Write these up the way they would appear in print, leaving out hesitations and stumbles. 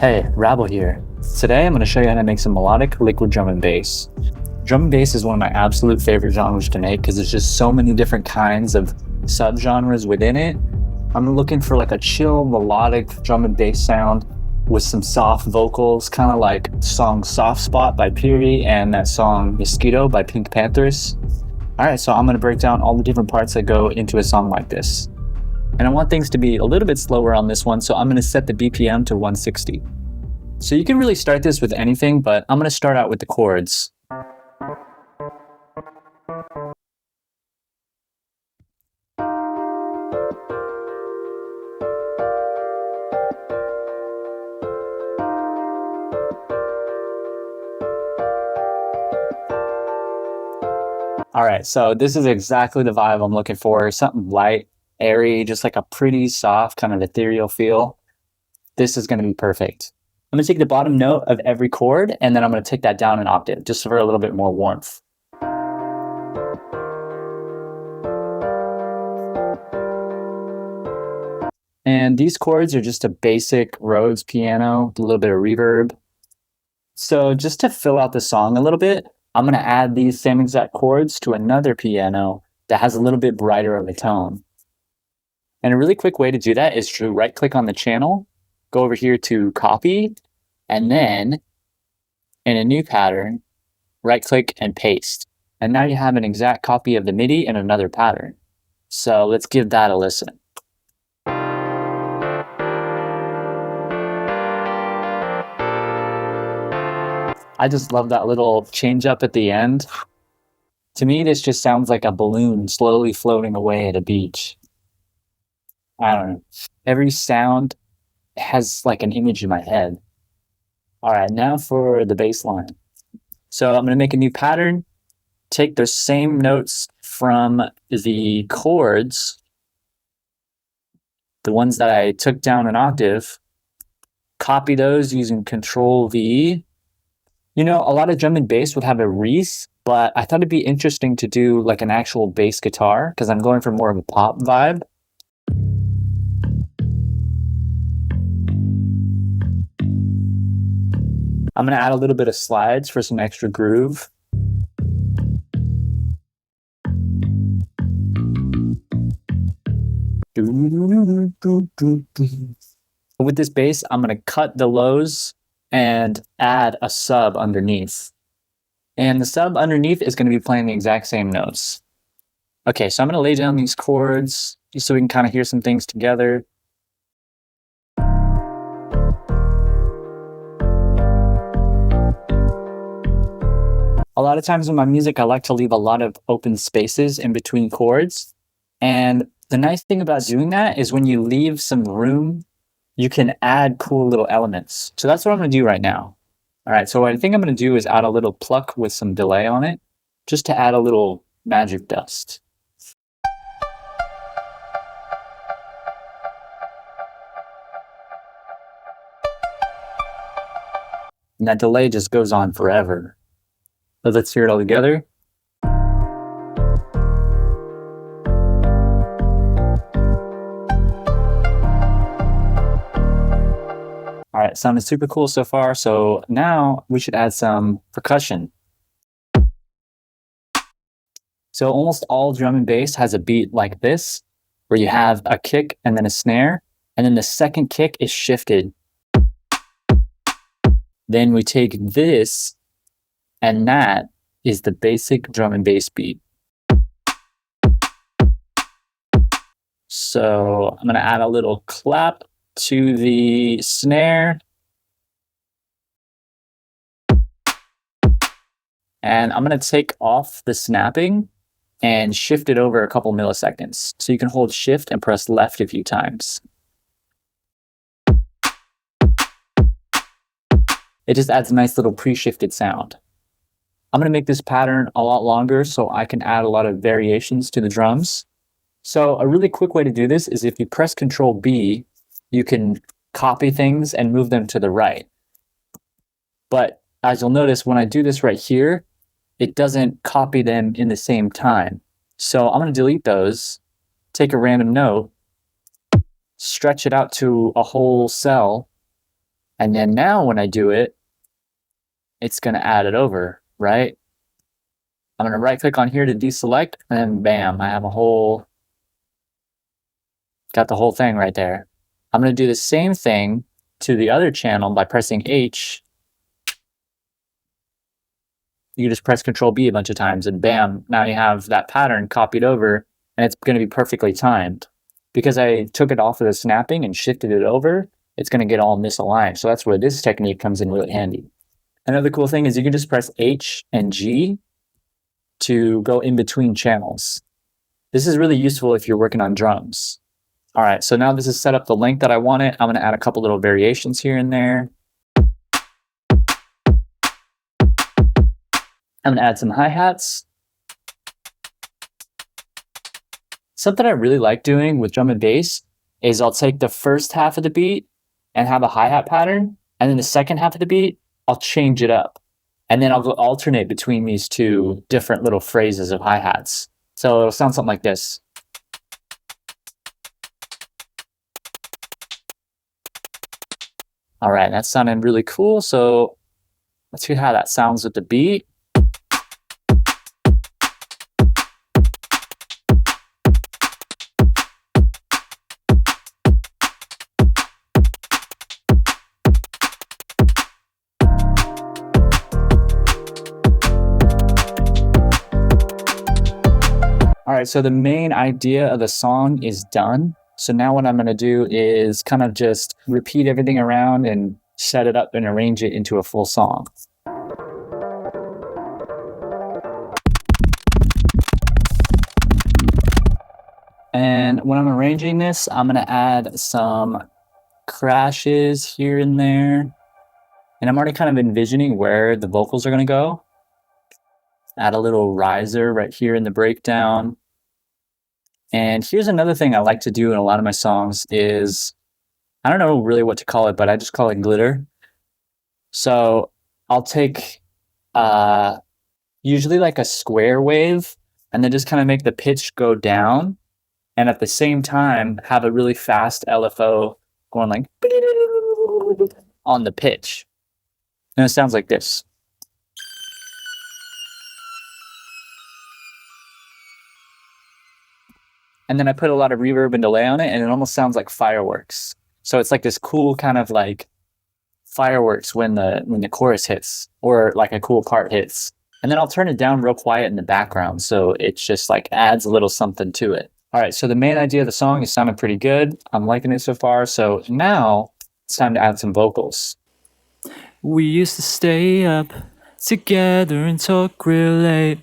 Hey, Rabble here. Today I'm going to show you how to make some melodic liquid drum and bass. Drum and bass is one of my absolute favorite genres to make because there's just so many different kinds of subgenres within it. I'm looking for like a chill melodic drum and bass sound with some soft vocals, kind of like the song Soft Spot by Piri and that song Mosquito by Pink Panthers. Alright, so I'm going to break down all the different parts that go into a song like this. And I want things to be a little bit slower on this one, so I'm going to set the BPM to 160. So you can really start this with anything, but I'm going to start out with the chords. Alright, so this is exactly the vibe I'm looking for. Something light, airy, just like a pretty soft kind of ethereal feel. This is going to be perfect. I'm going to take the bottom note of every chord and then I'm going to take that down an octave just for a little bit more warmth. And these chords are just a basic Rhodes piano, a little bit of reverb. So just to fill out the song a little bit, I'm going to add these same exact chords to another piano that has a little bit brighter of a tone. And a really quick way to do that is to right click on the channel, go over here to copy, and then in a new pattern, right click and paste. And now you have an exact copy of the MIDI in another pattern. So let's give that a listen. I just love that little change up at the end. To me, this just sounds like a balloon slowly floating away at a beach. I don't know. Every sound has like an image in my head. All right, now for the bass line. So I'm going to make a new pattern, take those same notes from the chords, the ones that I took down an octave, copy those using Control V. You know, a lot of drum and bass would have a Reese, but I thought it'd be interesting to do like an actual bass guitar because I'm going for more of a pop vibe. I'm going to add a little bit of slides for some extra groove. With this bass, I'm going to cut the lows and add a sub underneath. And the sub underneath is going to be playing the exact same notes. Okay, so I'm going to lay down these chords just so we can kind of hear some things together. A lot of times in my music, I like to leave a lot of open spaces in between chords. And the nice thing about doing that is when you leave some room, you can add cool little elements. So that's what I'm going to do right now. All right, so what I think I'm going to do is add a little pluck with some delay on it, just to add a little magic dust. And that delay just goes on forever. So let's hear it all together. All right, sounded super cool so far. So now we should add some percussion. So almost all drum and bass has a beat like this, where you have a kick and then a snare, and then the second kick is shifted. Then we take this, and that is the basic drum and bass beat. So I'm going to add a little clap to the snare. And I'm going to take off the snapping and shift it over a couple milliseconds. So you can hold shift and press left a few times. It just adds a nice little pre-shifted sound. I'm going to make this pattern a lot longer so I can add a lot of variations to the drums. So a really quick way to do this is if you press Control B, you can copy things and move them to the right. But as you'll notice, when I do this right here, it doesn't copy them in the same time. So I'm going to delete those, take a random note, stretch it out to a whole cell, And then now when I do it, it's going to add it over, right? I'm going to right click on here to deselect, and then bam, I have got the whole thing right there. I'm going to do the same thing to the other channel by pressing H. You just press Control B a bunch of times and bam, now you have that pattern copied over, and it's going to be perfectly timed. Because I took it off of the snapping and shifted it over, it's going to get all misaligned. So that's where this technique comes in really handy. Another cool thing is you can just press H and G to go in between channels. This is really useful if you're working on drums. All right, so now this is set up the length that I want it. I'm going to add a couple little variations here and there. I'm going to add some hi-hats. Something I really like doing with drum and bass is I'll take the first half of the beat and have a hi-hat pattern, and then the second half of the beat, I'll change it up. And then I'll go alternate between these two different little phrases of hi-hats. So it'll sound something like this. All right, that's sounding really cool. So let's hear how that sounds with the beat. All right, so the main idea of the song is done. So now what I'm going to do is kind of just repeat everything around and set it up and arrange it into a full song. And when I'm arranging this, I'm going to add some crashes here and there. And I'm already kind of envisioning where the vocals are going to go. Add a little riser right here in the breakdown. And here's another thing I like to do in a lot of my songs is, I don't know really what to call it, but I just call it glitter. So I'll take usually like a square wave and then just kind of make the pitch go down. And at the same time, have a really fast LFO going like on the pitch. And it sounds like this. And then I put a lot of reverb and delay on it, and it almost sounds like fireworks. So it's like this cool kind of like fireworks when the chorus hits, or like a cool part hits. And then I'll turn it down real quiet in the background, so it just like adds a little something to it. All right, so the main idea of the song is sounding pretty good. I'm liking it so far. So now it's time to add some vocals. We used to stay up together and talk real late.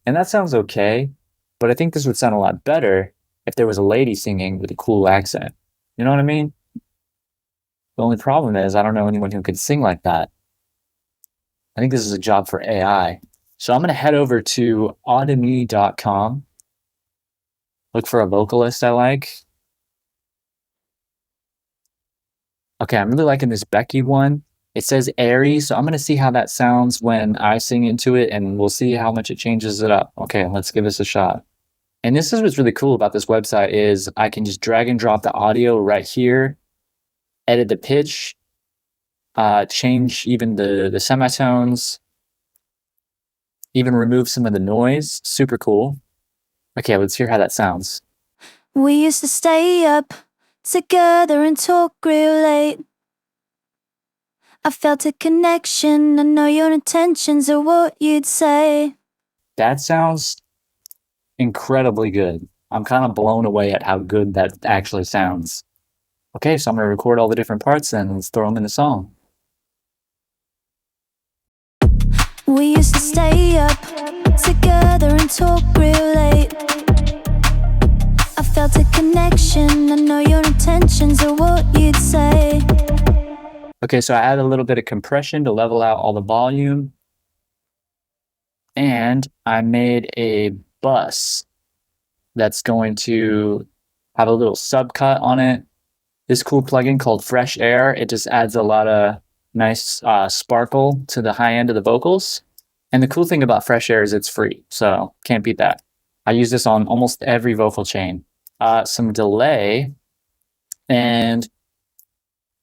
And that sounds okay, but I think this would sound a lot better if there was a lady singing with a cool accent. You know what I mean? The only problem is I don't know anyone who could sing like that. I think this is a job for AI. So I'm going to head over to Audimee.com. Look for a vocalist I like. Okay, I'm really liking this Becky one. It says airy, so I'm going to see how that sounds when I sing into it, and we'll see how much it changes it up. Okay, let's give this a shot. And this is what's really cool about this website is I can just drag and drop the audio right here, edit the pitch, change even the semitones, even remove some of the noise. Super cool. Okay, let's hear how that sounds. We used to stay up together and talk real late. I felt a connection, I know your intentions are what you'd say. That sounds incredibly good. I'm kind of blown away at how good that actually sounds. Okay, so I'm going to record all the different parts and let's throw them in the song. We used to stay up together and talk real late. I felt a connection, I know your intentions are what you'd say. Okay, so I added a little bit of compression to level out all the volume. And I made a bus that's going to have a little subcut on it. This cool plugin called Fresh Air, it just adds a lot of nice sparkle to the high end of the vocals. And the cool thing about Fresh Air is it's free, so can't beat that. I use this on almost every vocal chain. some delay, and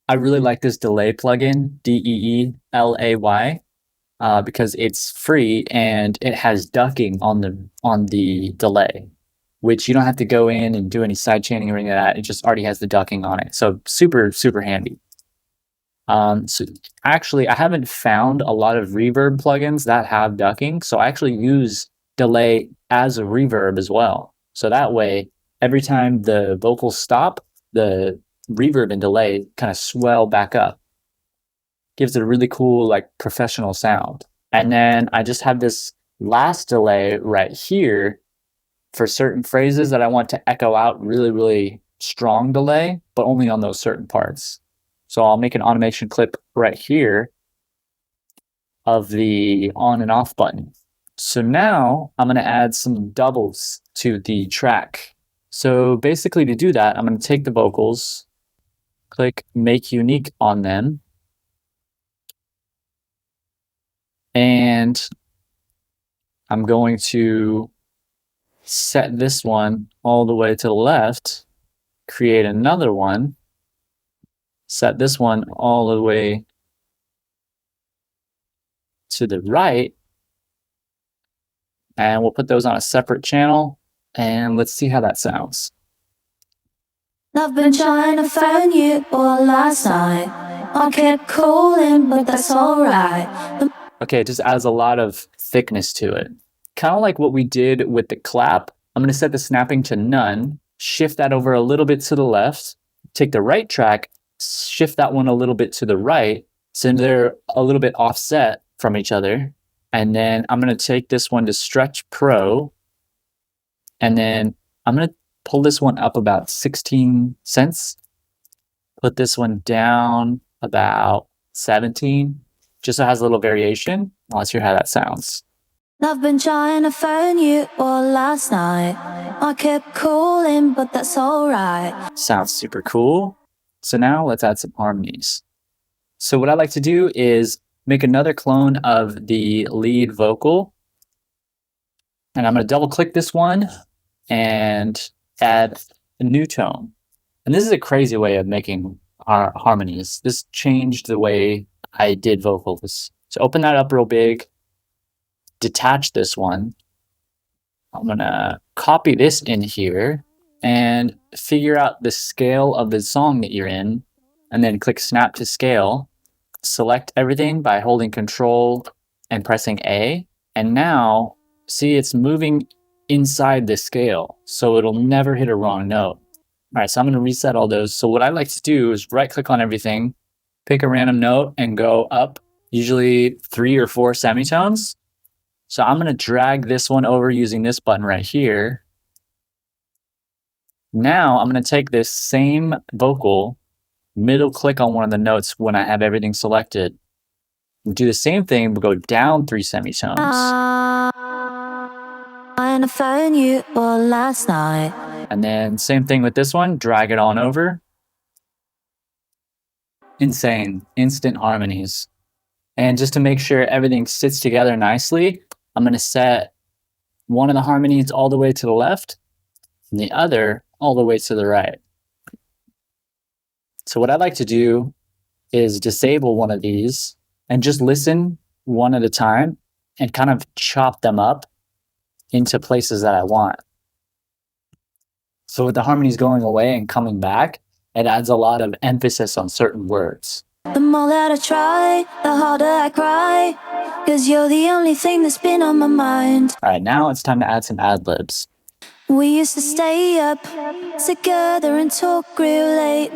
I really like this delay plugin, DEELAY, because it's free and it has ducking on the delay, which you don't have to go in and do any sidechaining or any of that. It just already has the ducking on it, so super handy. So actually, I haven't found a lot of reverb plugins that have ducking, so I actually use delay as a reverb as well. So that way, every time the vocals stop, the reverb and delay kind of swell back up. Gives it a really cool, like, professional sound. And then I just have this last delay right here for certain phrases that I want to echo out really strong delay, but only on those certain parts. So I'll make an automation clip right here of the on and off button. So now I'm going to add some doubles to the track. So basically, to do that, I'm going to take the vocals, click make unique on them, and I'm going to set this one all the way to the left, create another one, set this one all the way to the right, and we'll put those on a separate channel, and let's see how that sounds. I've been trying to find you all last night. I kept calling, but that's alright. Okay, it just adds a lot of thickness to it. Kind of like what we did with the clap. I'm going to set the snapping to none, shift that over a little bit to the left, take the right track, shift that one a little bit to the right, so they're a little bit offset from each other. And then I'm going to take this one to Stretch Pro, and then I'm going to pull this one up about 16 cents, put this one down about 17, just so it has a little variation. Let's hear how that sounds. I've been trying to phone you all last night. I kept calling, but that's alright. Sounds super cool. So now let's add some harmonies. So what I like to do is make another clone of the lead vocal. And I'm going to double click this one and add a new tone. And this is a crazy way of making our harmonies. This changed the way I did vocals. So open that up real big, detach this one. I'm going to copy this in here and figure out the scale of the song that you're in, and then click snap to scale. Select everything by holding Control and pressing A. And now, see, it's moving inside the scale, so it'll never hit a wrong note. All right, so I'm going to reset all those. So what I like to do is right click on everything, pick a random note and go up, usually 3 or 4 semitones. So I'm going to drag this one over using this button right here. Now I'm going to take this same vocal, middle click on one of the notes when I have everything selected. Do the same thing, but go down 3 semitones. Trying to phone you all last night. And then same thing with this one, drag it on over. Insane, instant harmonies. And just to make sure everything sits together nicely, I'm going to set one of the harmonies all the way to the left and the other all the way to the right. So what I like to do is disable one of these and just listen one at a time and kind of chop them up into places that I want. So with the harmonies going away and coming back, it adds a lot of emphasis on certain words. The more that I try, the harder I cry, 'cause you're the only thing that's been on my mind. All right, now it's time to add some ad-libs. We used to stay up together and talk real late.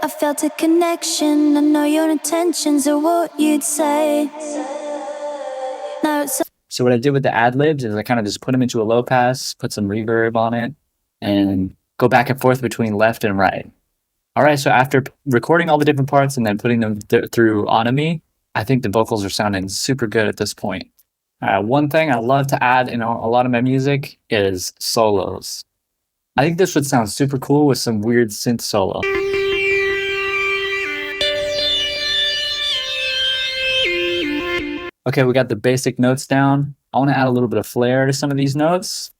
I felt a connection, I know your intentions are what you'd say. Now it's So what I did with the ad-libs is I kind of just put them into a low pass, put some reverb on it, and go back and forth between left and right. All right, so after recording all the different parts and then putting them through Audimee, I think the vocals are sounding super good at this point. One thing I love to add in a lot of my music is solos. I think this would sound super cool with some weird synth solo. Okay, we got the basic notes down. I want to add a little bit of flair to some of these notes.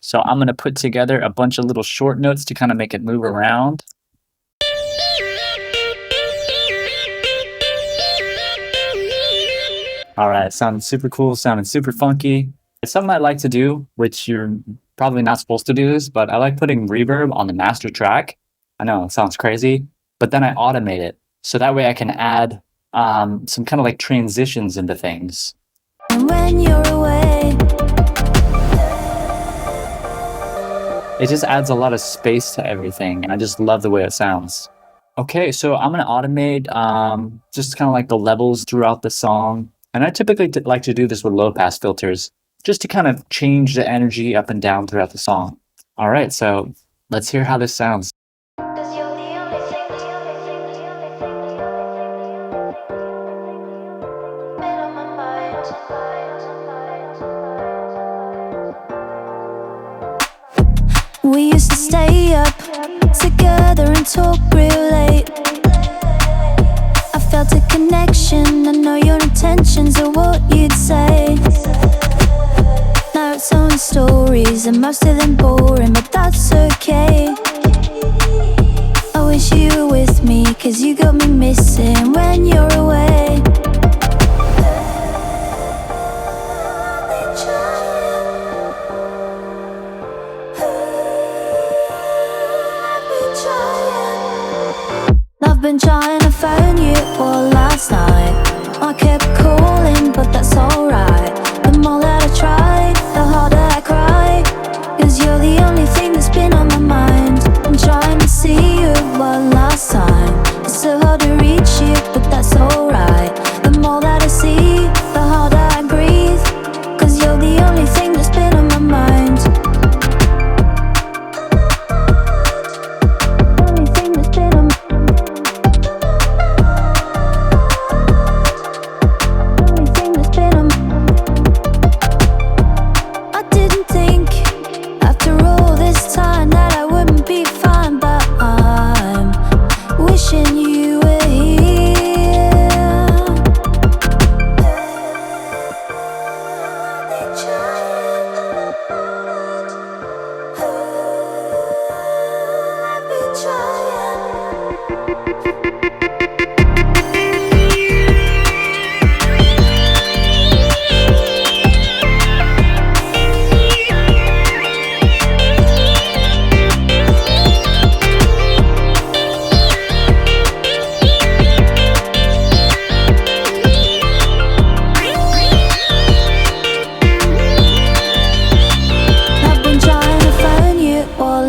So I'm going to put together a bunch of little short notes to kind of make it move around. All right, sounding super cool, sounding super funky. It's something I like to do, which you're probably not supposed to do this, but I like putting reverb on the master track. I know it sounds crazy, but then I automate it. So that way I can add some kind of like transitions into things. And when you're away, it just adds a lot of space to everything, and I just love the way it sounds. Okay, so I'm gonna automate just kind of like the levels throughout the song. And I typically like to do this with low pass filters, just to kind of change the energy up and down throughout the song. All right, so let's hear how this sounds. 'cause you're the only thing, been on my mind. We used to stay up together and talk real late. I felt a connection, I know your intentions are what you'd say. Now it's only stories and most of them boring, but that's okay. I wish you were with me, 'cause you got me missing when you're away. I've been trying to phone you all last night. I kept calling, but that's alright. The more that I try, the harder I cry. 'Cause you're the only thing that's been on my mind. I'm trying to see you one last time. It's so hard to reach you, but that's alright. The more that I see, the harder I breathe. 'Cause you're the only thing that's been on my mind. Only thing that's been on my mind.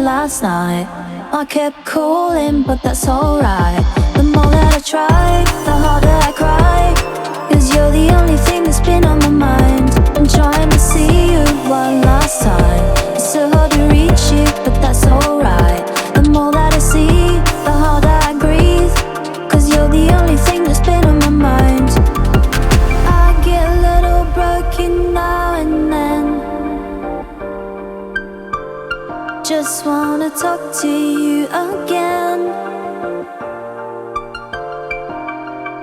Last night I kept calling, but that's alright. The more that I try, the harder I cry. 'Cause you're the only thing that's been on my mind. I'm trying to see you one last time. It's so hard to reach you, but that's alright. The more that I see, the harder I breathe. 'Cause you're the only thing that's been on my mind. I get a little broken now and then. Just wanna talk to you again.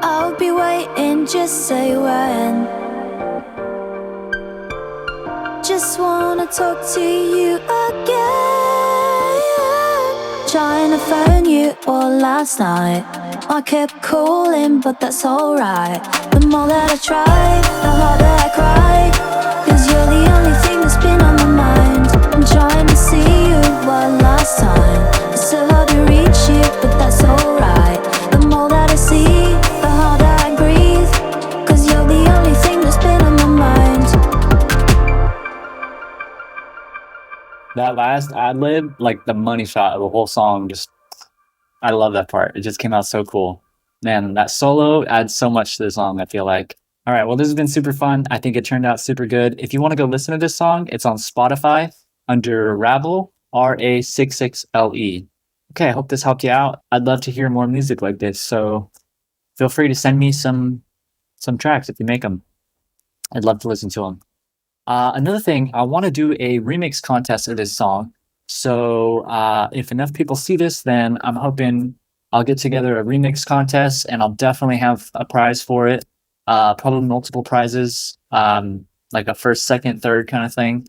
I'll be waiting, just say when. Just wanna talk to you again. Trying to phone you all last night. I kept calling, but that's alright. The more that I try, the harder I cry. 'Cause you're the only thing that's been on my mind. I'm trying to see you one last time. It's so hard to reach you, but that's alright. The more that I see, the harder I breathe. 'Cause you're the only thing that's been on my mind. That last Adlib, like the money shot of the whole song, I love that part. It just came out so cool. Man, that solo adds so much to the song, I feel like. All right, well, this has been super fun. I think it turned out super good. If you want to go listen to this song, it's on Spotify under Ravel, RA66LE. Okay, I hope this helped you out. I'd love to hear more music like this, so feel free to send me some tracks if you make them. I'd love to listen to them. Another thing, I want to do a remix contest of this song. So if enough people see this, then I'm hoping I'll get together a remix contest, and I'll definitely have a prize for it. Probably multiple prizes, like a first, second, third kind of thing.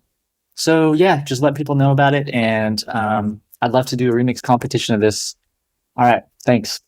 So yeah, just let people know about it, and I'd love to do a remix competition of this. All right, thanks.